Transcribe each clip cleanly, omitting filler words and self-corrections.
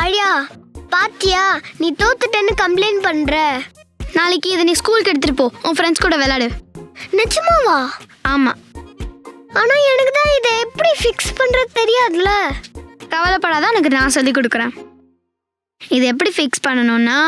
ஆழியா, பாத்தியா நீ தோத்துட்டேன்னு கம்ப்ளைண்ட் பண்ற. நாளைக்கு இதை நீ ஸ்கூலுக்கு எடுத்துட்டு போ, உன் ஃப்ரெண்ட்ஸ் கூட விளையாடு. நிஜமாவா? ஆமா. ஆனா எனக்கு தான் இதை எப்படி ஃபிக்ஸ் பண்றது தெரியாதுல. கவலைப்படாத, எனக்கு நான் சொல்லி கொடுக்குறேன். இது எப்படி ஃபிக்ஸ் பண்ணணும்னா,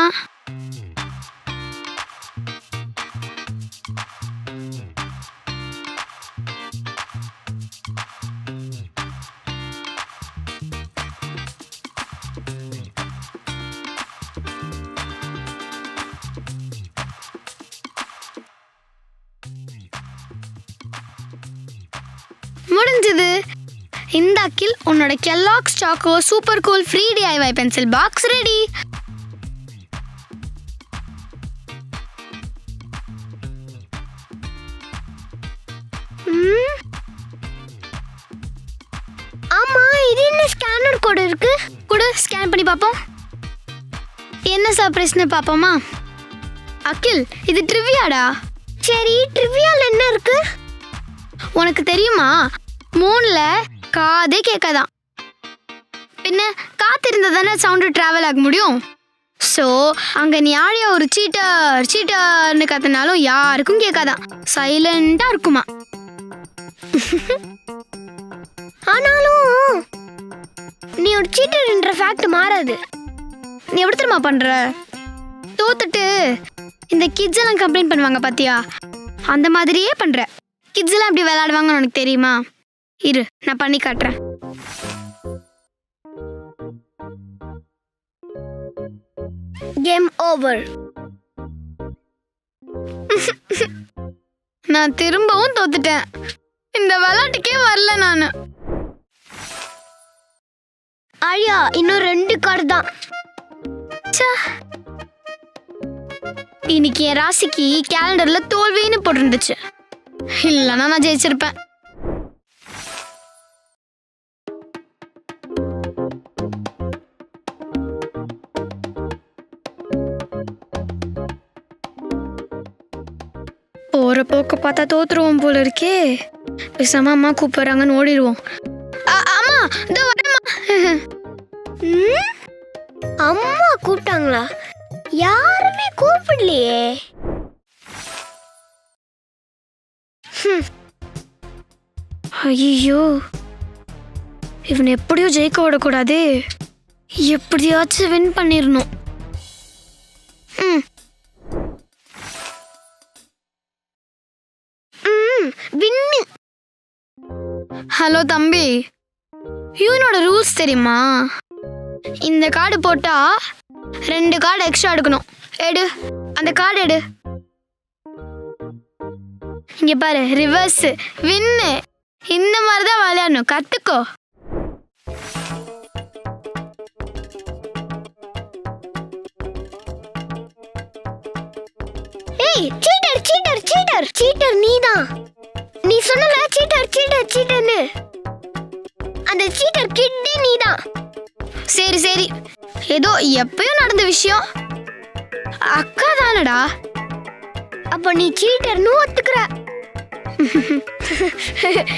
முடிஞ்சது. இந்த அக்கில் உன்னோட Kellogg's Chocos super cool free DIY pencil box ready. ஆமா, இது என்ன ஸ்கேனர் கோட் இருக்கு? கூட ஸ்கேன் பண்ணி பார்ப்போம். என்ன சர்ப்ரைஸ்னு பார்ப்போமா? அகில், இது ட்ரிவியாடா. சரி, ட்ரிவியால என்ன இருக்கு? உனக்கு தெரியுமா, மூணுல காதே கேட்காதான். பின்ன காத்து இருந்தா தானே சவுண்டு டிராவல் ஆக முடியும். ஸோ அங்கே நீ ஆழியா ஒரு சீட்டர் சீட்டர்னு கத்தினாலும் யாருக்கும் கேட்காதான், சைலண்டா இருக்குமா. ஆனாலும் நீ ஒரு சீட்டர்ன்ற ஃபேக்ட் மாறாது. நீ எப்படி தெரியுமா பண்ற? தோத்துட்டு இந்த கிட்ஸ் எல்லாம் கம்ப்ளைண்ட் பண்ணுவாங்க பாத்தியா, அந்த மாதிரியே பண்ற. கிட்ஸ் எல்லாம் எப்படி விளையாடுவாங்கன்னு உனக்கு தெரியுமா? இரு, நான் பண்ணி காட்டுறேன். Game over. நான் திரும்பவும் தோத்துட்டேன். இந்த விளையாட்டுக்கே வரல நானு. ஆழியா, இன்னும் 2 கார்டு தான். இன்னைக்கு என் ராசிக்கு கேலண்டர்ல தோல்வின்னு போட்டிருந்துச்சு, இல்லைன்னா நான் ஜெயிச்சிருப்பேன். போற போக்க பார்த்தா தோத்துருவோம் போல இருக்கே. பேசாம அம்மா கூப்பிடுறாங்கன்னு ஓடிடுவோம். அம்மா, இதோ வரேம்மா. அம்மா கூப்பிட்டாங்களா? யாருமே கூப்பிடலையே. ஐயோ, இவனை எப்படியோ ஜெயிக்க விடக்கூடாது, எப்படியாச்சும் வின் பண்ணிடணும். வின்னு. ஹலோ தம்பி, யூனோட ரூல்ஸ் தெரியுமா? இந்த கார்டு போட்டா 2 கார்டு எக்ஸ்ட்ரா எடுக்கணும். எடு, அந்த கார்டு எடு. இங்க பாரு, ரிவர்ஸ் வின்னு. இந்த மாதிரி தான் விளையாடணும், கத்துக்கோ. ஏய், சீட்டர் சீட்டர் சீட்டர் சீட்டர் நீதான். நீ சொன்னல சீட்டர் சீட்டர் சீட்டர்னு. அந்த சீட்டர் கிட்டே நீதான். சரி சரி, ஏதோ எப்பயும் நடந்த விஷயம். அக்கா தானடா. அப்ப நீ சீட்டர்னு ஒத்துக்கிற.